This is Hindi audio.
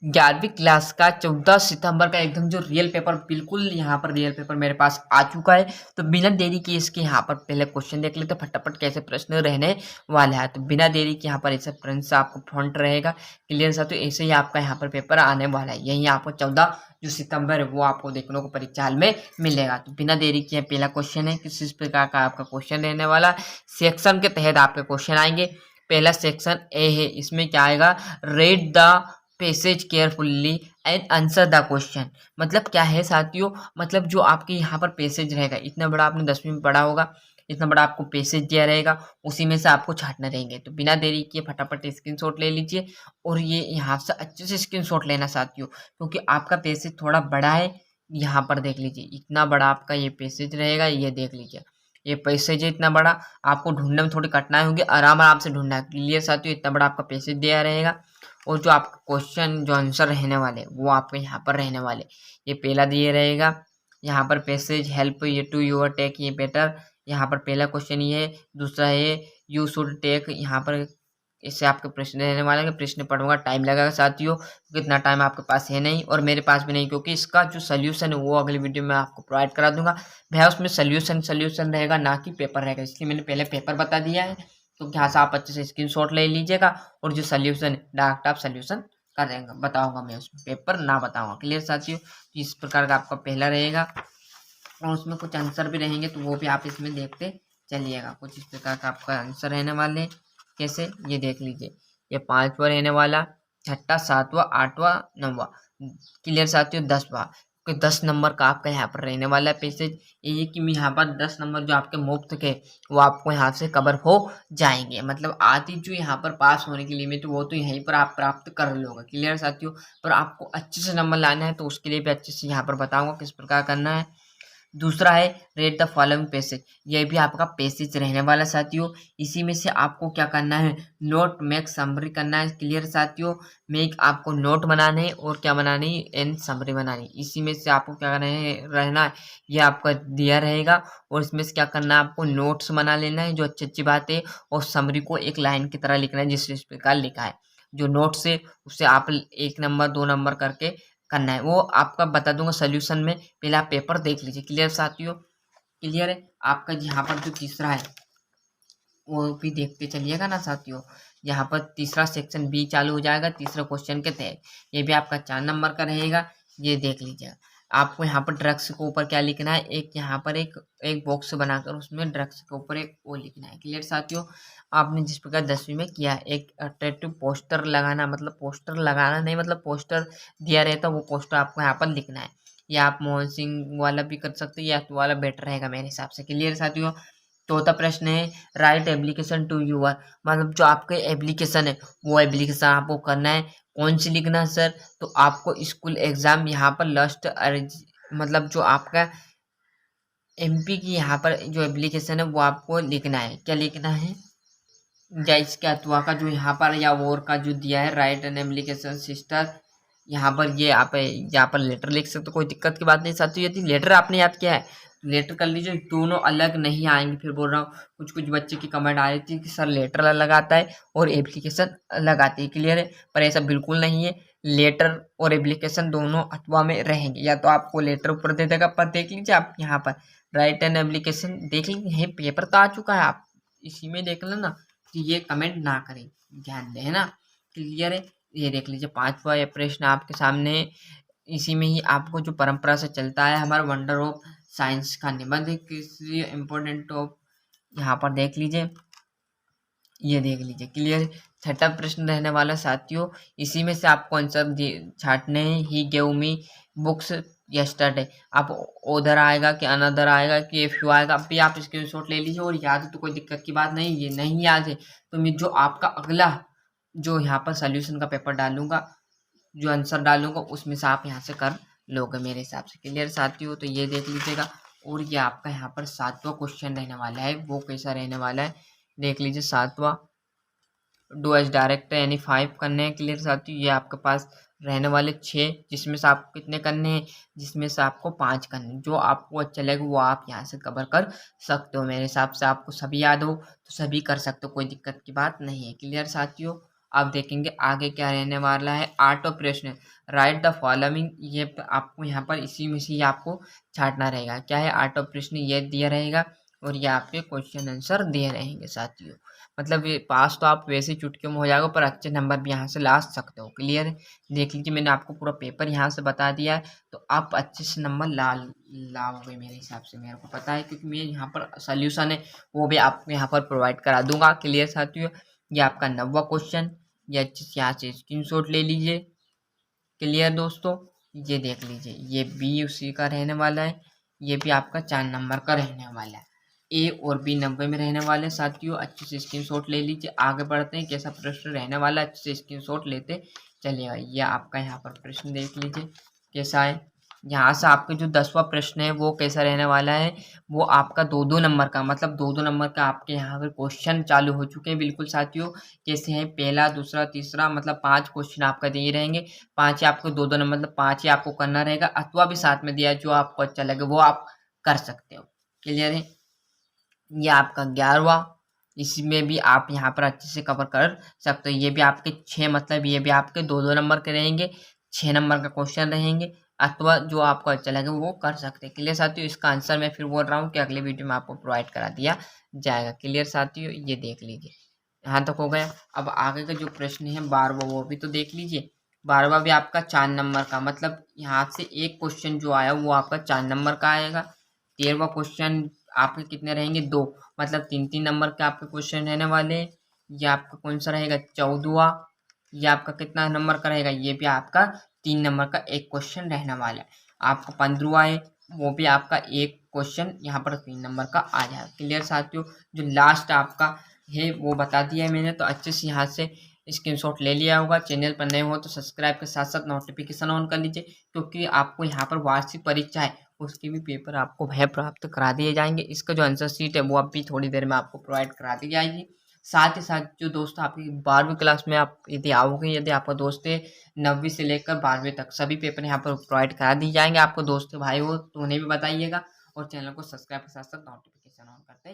11वीं क्लास का 14 सितंबर का एकदम जो रियल पेपर, बिल्कुल यहाँ पर रियल पेपर मेरे पास आ चुका है। तो बिना देरी के इसके यहाँ पर पहले क्वेश्चन देख लेते फटाफट कैसे प्रश्न रहने वाला है। तो बिना देरी के यहाँ पर ऐसे फ्रंट से आपको फ्रंट रहेगा क्लियर सा। तो ऐसे ही आपका यहाँ पर पेपर आने वाला है। यही आपको 14 जो सितंबर है वो आपको देखने को परीक्षा हाल में मिलेगा। तो बिना देरी के पहला क्वेश्चन है, किस प्रकार का आपका क्वेश्चन रहने वाला। सेक्शन के तहत आपके क्वेश्चन आएंगे। पहला सेक्शन ए है, इसमें क्या आएगा, read the passage carefully and answer the question. मतलब क्या है साथियों, मतलब जो आपके यहाँ पर पैसेज रहेगा, इतना बड़ा आपने 10वीं में पढ़ा होगा, इतना बड़ा आपको पैसेज दिया रहेगा, उसी में से आपको छांटने रहेंगे। तो बिना देरी किए फटाफट स्क्रीनशॉट ले लीजिए और ये यहाँ से अच्छे से स्क्रीनशॉट लेना साथियों, क्योंकि आपका पैसेज थोड़ा बड़ा है। यहाँ पर देख लीजिए, इतना बड़ा आपका ये पैसेज रहेगा, ये देख लीजिए, ये पैसेज है इतना बड़ा। आपको ढूंढने में थोड़ी कठिनाई होगी, आराम आराम से ढूंढना है क्लियर साथियों। इतना बड़ा आपका पैसेज दिया रहेगा और जो आपका क्वेश्चन जो आंसर रहने वाले वो आपके यहाँ पर रहने वाले, ये पहला दिए रहेगा। यहाँ पर पैसेज हेल्प ये टू योर टेक ये बेटर, यहाँ पर पहला क्वेश्चन ये है। दूसरा है यू शुड टेक, यहाँ पर इससे आपके प्रश्न रहने वाले हैं। प्रश्न पढ़ूंगा, टाइम लगेगा साथियों, क्योंकि इतना टाइम आपके पास है नहीं और मेरे पास भी नहीं, क्योंकि इसका जो सोल्यूशन है वो अगली वीडियो में आपको प्रोवाइड करा दूंगा। भैया उसमें सोल्यूशन रहेगा, ना कि पेपर रहेगा, इसलिए मैंने पहले पेपर बता दिया है। तो यहाँ से आप अच्छे से स्क्रीनशॉट ले लीजिएगा और जो सोल्यूशन डायरेक्ट आप सोल्यूशन कर देंगे, बताऊंगा मैं उसमें, पेपर ना बताऊंगा क्लियर साथियों। तो इस प्रकार का आपका पहला रहेगा और उसमें कुछ आंसर भी रहेंगे, तो वो भी आप इसमें देखते चलिएगा। कुछ इस प्रकार का आपका आंसर रहने वाले हैं। कैसे, ये देख लीजिए, ये 5वां रहने वाला, छठा, 7वां, 8वां, 9वां क्लियर साथियों, 10वां। तो 10 नंबर का आपका यहाँ पर रहने वाला है पैसेज। ये कि यहाँ पर 10 नंबर जो आपके मुफ्त के वो आपको यहाँ से कवर हो जाएंगे। मतलब आधी जो यहाँ पर पास होने की लिमिट वो तो यहीं पर आप प्राप्त कर लोगे क्लियर साथियों। पर आपको अच्छे से नंबर लाना है तो उसके लिए भी अच्छे से यहाँ पर बताऊंगा किस प्रकार करना है। दूसरा है रेड द फॉलोइंग पैसेज, ये भी आपका पैसेज रहने वाला साथियों। इसी में से आपको क्या करना है, नोट मेक समरी करना है क्लियर साथियों। मेक आपको नोट बनाने हैं और क्या बनानी है, एंड समरी बनानी। इसी में से आपको क्या करना है, रहना है, ये आपका दिया रहेगा और इसमें से क्या करना है, आपको नोट्स बना लेना है जो अच्छी अच्छी बात है, और समरी को एक लाइन की तरह लिखना है जिस प्रकार लिखा है। जो नोट्स है उससे आप 1 नंबर 2 नंबर करके करना है, वो आपका बता दूंगा सोल्यूशन में। पहले आप पेपर देख लीजिए क्लियर साथियों। क्लियर है आपका यहाँ पर जो तीसरा है वो भी देखते चलिएगा ना साथियों। यहाँ पर तीसरा सेक्शन बी चालू हो जाएगा तीसरा क्वेश्चन के तहत, ये भी आपका 4 नंबर का रहेगा। ये देख लीजिएगा, आपको यहाँ पर ड्रग्स के ऊपर क्या लिखना है, एक यहाँ पर एक बॉक्स बनाकर उसमें ड्रग्स के ऊपर एक वो लिखना है क्लियर साथियों। आपने जिस प्रकार 10वीं में किया है, एक अट्रैक्टिव पोस्टर लगाना, मतलब पोस्टर लगाना नहीं, मतलब पोस्टर दिया रहता है वो पोस्टर आपको यहाँ पर लिखना है। या आप मोहन सिंह वाला भी कर सकते हैं, या तो वाला बेटर रहेगा मेरे हिसाब से क्लियर साथियों। चौथा प्रश्न है राइट एप्लीकेशन टू यूर, मतलब जो आपके एप्लीकेशन है वो एप्लीकेशन आपको करना है। कौन सी लिखना है सर, तो आपको स्कूल एग्जाम यहाँ पर लास्ट मतलब जो आपका एमपी की यहाँ पर जो एप्लीकेशन है वो आपको लिखना है। क्या लिखना है, या इसके अथवा का जो यहाँ पर या वोर का जो दिया है राइट एन एप्लीकेशन सिस्टर, यहाँ पर ये आप यहाँ पर लेटर लिख सकते हो, कोई दिक्कत की बात नहीं साथियों। यदि लेटर आपने याद किया है लेटर कर लीजिए, दोनों अलग नहीं आएंगे। फिर बोल रहा हूँ कुछ कुछ बच्चे की कमेंट आ रही थी कि सर लेटर अलग आता है और एप्लीकेशन अलग आती है क्लियर है, पर ऐसा बिल्कुल नहीं है। लेटर और एप्लीकेशन दोनों अथवा में रहेंगे, या तो आपको लेटर ऊपर दे देगा, पर देख लीजिए आप यहाँ पर राइट एन एप्लीकेशन देख लीजिए, पेपर तो आ चुका है, आप इसी में देख लेना कि ये कमेंट ना करें, ध्यान दें है ना क्लियर है। ये देख लीजिए 5वां ये प्रश्न आपके सामने है। इसी में ही आपको जो परंपरा से चलता है हमारा वंडर ऑफ साइंस का निबंध है, किसी इम्पोर्टेंट ऑफ, यहाँ पर देख लीजिए, ये देख लीजिए क्लियर। छठा प्रश्न रहने वाला साथियों, इसी में से आपको आंसर छाटने हैं। He gave me books yesterday, आप उधर आएगा कि अनदर आएगा कि इफ यू आएगा, अभी आप स्क्रीनशॉट ले लीजिए और याद है तो कोई दिक्कत की बात नहीं। ये नहीं याद है तो मैं जो आपका अगला जो यहाँ पर सोल्यूशन का पेपर डालूंगा, जो आंसर डालूंगा उसमें से आप यहाँ से कर लोगे मेरे हिसाब से क्लियर साथियों। तो ये देख लीजिएगा और ये आपका यहाँ पर 7वां क्वेश्चन रहने वाला है, वो कैसा रहने वाला है देख लीजिए। 7वां डू एज डायरेक्ट यानी 5 करने हैं क्लियर साथियों। ये आपके पास रहने वाले 6, जिसमें से आपको कितने करने हैं, जिसमें से आपको 5 करने हैं। जो आपको अच्छा लगे वो आप यहाँ से कवर कर सकते हो मेरे हिसाब से। आपको सभी याद हो तो सभी कर सकते हो, कोई दिक्कत की बात नहीं है क्लियर साथियों। आप देखेंगे आगे क्या रहने वाला है। 8वां प्रश्न, राइट द फॉलोइंग, ये आपको यहाँ पर इसी में से ही आपको छांटना रहेगा। क्या है 8वां प्रश्न, ये दिया रहेगा और ये आपके क्वेश्चन आंसर दिए रहेंगे साथियों। मतलब ये पास तो आप वैसे ही चुटकियों में हो जाएगा, पर अच्छे नंबर भी यहाँ से ला सकते हो। क्लियर है? देख लीजिए मैंने आपको पूरा पेपर यहाँ से बता दिया है, तो आप अच्छे से नंबर लाओगे मेरे हिसाब से, मेरे को पता है, क्योंकि मैं यहाँ पर सोल्यूशन है वो भी आपको यहाँ पर प्रोवाइड करा दूंगा। क्लियर साथियों? ये आपका 9वां क्वेश्चन, ये अच्छे से यहाँ से स्क्रीनशॉट ले लीजिए। क्लियर दोस्तों? ये देख लीजिए, ये बी उसी का रहने वाला है, ये भी आपका 4 नंबर का रहने वाला है। ए और बी 90 में रहने वाले साथियों, अच्छे से स्क्रीनशॉट ले लीजिए। आगे बढ़ते हैं, कैसा प्रश्न रहने वाला है, अच्छे से स्क्रीनशॉट लेते चलिएगा। ये आपका यहाँ पर प्रश्न देख लीजिए कैसा है। यहाँ से आपके जो 10वां प्रश्न है वो कैसा रहने वाला है, वो आपका 2-2 नंबर का, मतलब 2-2 नंबर का आपके यहाँ पर क्वेश्चन चालू हो चुके हैं बिल्कुल साथियों। कैसे हैं, पहला, दूसरा, तीसरा, मतलब 5 क्वेश्चन आपका दिए रहेंगे। 5 ही आपको 2-2 नंबर, मतलब 5 ही आपको करना रहेगा, अथवा भी साथ में दिया है जो आपको अच्छा लगे वो आप कर सकते हो। क्लियर है? ये आपका 11वां, इसमें भी आप यहाँ पर अच्छे से कवर कर सकते हो। ये भी आपके 6, मतलब ये भी आपके 2-2 नंबर के रहेंगे, 6 नंबर का क्वेश्चन रहेंगे, अथवा जो आपको अच्छा लगे वो कर सकते हैं। क्लियर साथियों? इसका आंसर मैं फिर बोल रहा हूँ कि अगले वीडियो में आपको प्रोवाइड करा दिया जाएगा। क्लियर साथियों? ये देख लीजिए, यहाँ तक हो गया। अब आगे का जो प्रश्न है 12वां, वो भी तो देख लीजिए। 12वां भी आपका 4 नंबर का, मतलब यहाँ से एक क्वेश्चन जो आया वो आपका 4 नंबर का आएगा। 13वां क्वेश्चन आपके कितने रहेंगे, 2, मतलब 3-3 नंबर के आपके क्वेश्चन रहने वाले। ये आपका कौन सा रहेगा, 14वां, ये आपका कितना नंबर का रहेगा, ये भी आपका 3 नंबर का एक क्वेश्चन रहने वाला है। आपका 15वां है, वो भी आपका एक क्वेश्चन यहाँ पर 3 नंबर का आ जाएगा। क्लियर साथियों? जो लास्ट आपका है वो बता दिया है मैंने, तो अच्छे से यहाँ से स्क्रीनशॉट ले लिया होगा। चैनल पर नए हो तो सब्सक्राइब के साथ साथ नोटिफिकेशन ऑन कर लीजिए, क्योंकि आपको यहाँ पर वार्षिक परीक्षा है उसके भी पेपर आपको वह प्राप्त करा दिए जाएंगे। इसका जो आंसर शीट है वो अब भी थोड़ी देर में आपको प्रोवाइड करा दी जाएगी। साथ ही साथ जो दोस्त आपकी 12वीं क्लास में आप यदि आओगे, यदि आपका दोस्त है 9वीं से लेकर 12वीं तक सभी पेपर यहाँ पर प्रोवाइड करा दिए जाएंगे। आपको दोस्त भाई हो तो उन्हें भी बताइएगा, और चैनल को सब्सक्राइब के साथ साथ नोटिफिकेशन ऑन करते